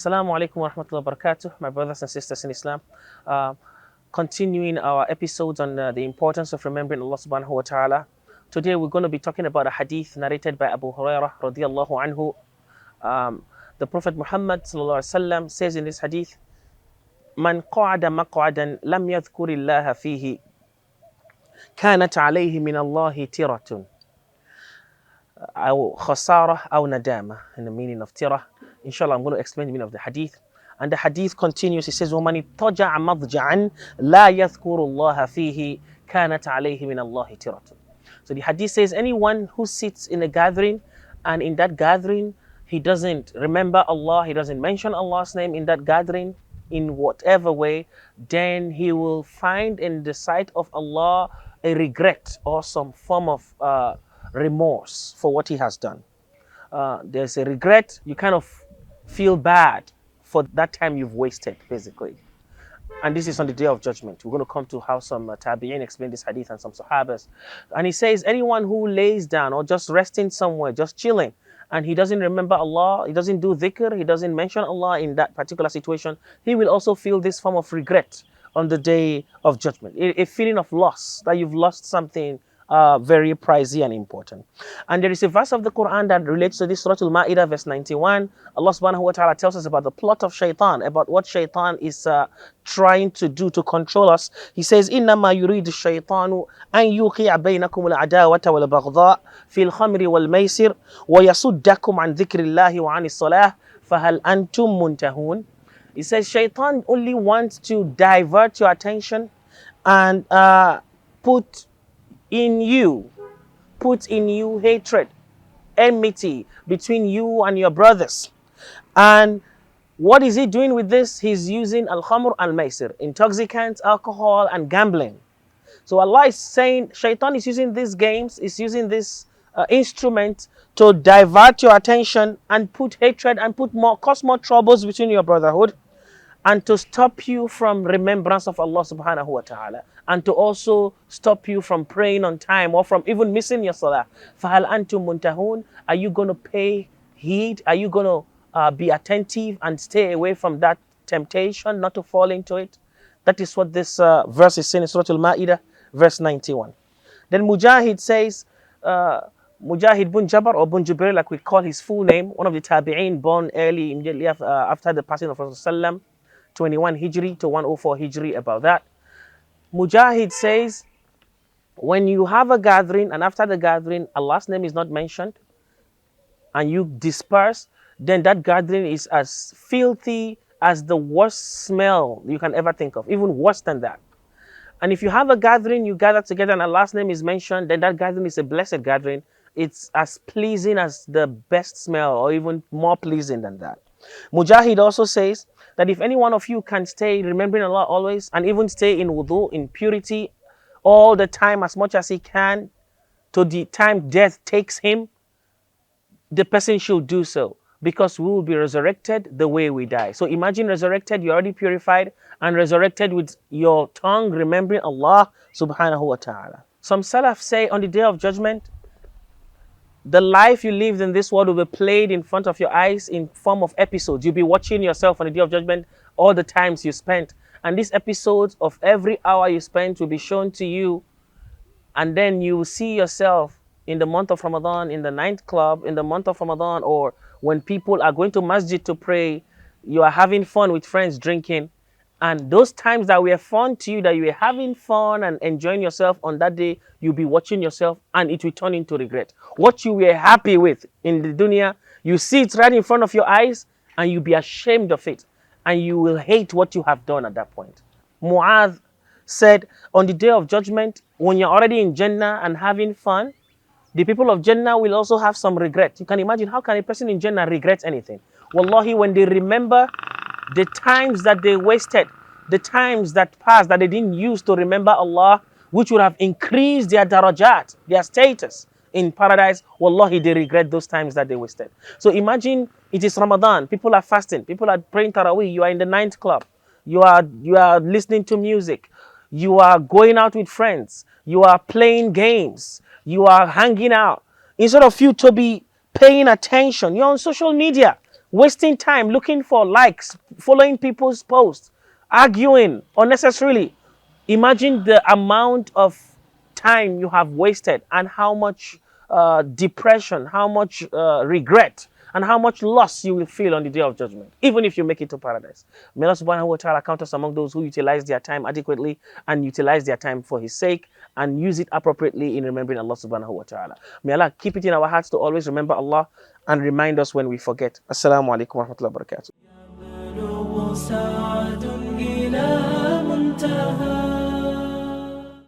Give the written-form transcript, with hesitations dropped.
Assalamu alaikum wa rahmatullahi wa barakatuh, my brothers and sisters in Islam. Uh, Continuing our episodes on the importance of remembering Allah subhanahu wa ta'ala. Today we're going to be talking about a hadith narrated by Abu Hurairah radiallahu anhu. The Prophet Muhammad sallallahu alaihi wasallam says in this hadith, "Man qa'ada maq'adan lam yadhkurillaha fihi, kanat alayhi min Allahi tiratun." أو خسارة أو ندامة, in the meaning of tirah. Inshallah, I'm going to explain the meaning of the hadith. And the hadith continues. It says, وَمَنِ اضْطَجَعَ مَضْجَعًا لَا يَذْكُرُ اللَّهَ فِيهِ كَانَتْ عَلَيْهِ مِنَ اللَّهِ تِرَةٌ. So the hadith says, anyone who sits in a gathering and in that gathering he doesn't remember Allah, he doesn't mention Allah's name in that gathering in whatever way, then he will find in the sight of Allah a regret or some form of remorse for what he has done. There's a regret. You kind of feel bad for that time you've wasted, basically. And this is on the day of judgment. We're going to come to how some tabi'in explain this hadith and some sahabas. And he says, anyone who lays down or just resting somewhere, just chilling, and he doesn't remember Allah, he doesn't do dhikr, he doesn't mention Allah in that particular situation, he will also feel this form of regret on the day of judgment. A feeling of loss, that you've lost something very pricey and important. And there is a verse of the Quran that relates to this, Surah Al-Ma'idah, verse 91. Allah subhanahu wa ta'ala tells us about the plot of shaitan, about what shaitan is trying to do to control us. He says, إِنَّمَا يُرِيدُ الشَّيْطَانُ أَن يُوقِعَ بَيْنَكُمُ الْعَدَاوَةَ وَالْبَغْضَاءَ فِي الْخَمْرِ وَالْمَيْسِرِ وَيَصُدَّكُمْ عَنْ ذِكْرِ اللَّهِ وَعَنِ الصَّلَاةِ فَهَلْ أَنْتُمْ مُنْتَهُونَ. He says, shaitan only wants to divert your attention and put in you hatred, enmity between you and your brothers. And what is he doing with this? He's using al-khamr al-maisir, intoxicants, alcohol, and gambling. So Allah is saying, shaitan is using these games, is using this instrument to divert your attention and put hatred and cause more troubles between your brotherhood, and to stop you from remembrance of Allah subhanahu wa ta'ala, and to also stop you from praying on time or from even missing your salah. فَهَلْ أَنْتُمْ مُنْتَهُونَ. Are you going to pay heed? Are you going to be attentive and stay away from that temptation, not to fall into it? That is what this verse is saying in Surah Al-Ma'idah, verse 91. Then Mujahid says, Mujahid bin Jabr or bin Jubair, like we call his full name, one of the tabi'een born early, immediately after the passing of Rasulullah, 21 Hijri to 104 Hijri, about that. Mujahid says, when you have a gathering and after the gathering Allah's name is not mentioned and you disperse, then that gathering is as filthy as the worst smell you can ever think of, even worse than that. And if you have a gathering, you gather together and Allah's name is mentioned, then that gathering is a blessed gathering. It's as pleasing as the best smell, or even more pleasing than that. Mujahid also says that if any one of you can stay remembering Allah always, and even stay in wudu, in purity, all the time as much as he can, to the time death takes him, the person should do so, because we will be resurrected the way we die. So imagine resurrected, you're already purified, and resurrected with your tongue remembering Allah subhanahu wa ta'ala. Some Salaf say on the day of judgment, the life you lived in this world will be played in front of your eyes in form of episodes. You'll be watching yourself on the day of judgment, all the times you spent. And these episodes of every hour you spent will be shown to you. And then you will see yourself in the month of Ramadan, in the nightclub, in the month of Ramadan, or when people are going to masjid to pray, you are having fun with friends drinking. And those times that were fun to you, that you were having fun and enjoying yourself on that day, you'll be watching yourself and it will turn into regret. What you were happy with in the dunya, you see it right in front of your eyes and you'll be ashamed of it. And you will hate what you have done at that point. Mu'adh said, on the day of judgment, when you're already in Jannah and having fun, the people of Jannah will also have some regret. You can imagine, how can a person in Jannah regret anything? Wallahi, when they remember the times that they wasted, the times that passed that they didn't use to remember Allah, which would have increased their darajat, their status in paradise, wallahi, they regret those times that they wasted. So imagine it is Ramadan, people are fasting, people are praying Taraweeh, you are in the nightclub, you are listening to music, you are going out with friends, you are playing games, you are hanging out. Instead of you to be paying attention, you're on social media wasting time looking for likes, following people's posts, arguing unnecessarily. Imagine the amount of time you have wasted and how much depression, how much regret, and how much loss you will feel on the day of judgment, even if you make it to paradise. May Allah subhanahu wa ta'ala count us among those who utilize their time adequately and utilize their time for His sake and use it appropriately in remembering Allah subhanahu wa ta'ala. May Allah keep it in our hearts to always remember Allah and remind us when we forget. Assalamu alaikum wa rahmatullahi wa barakatuh.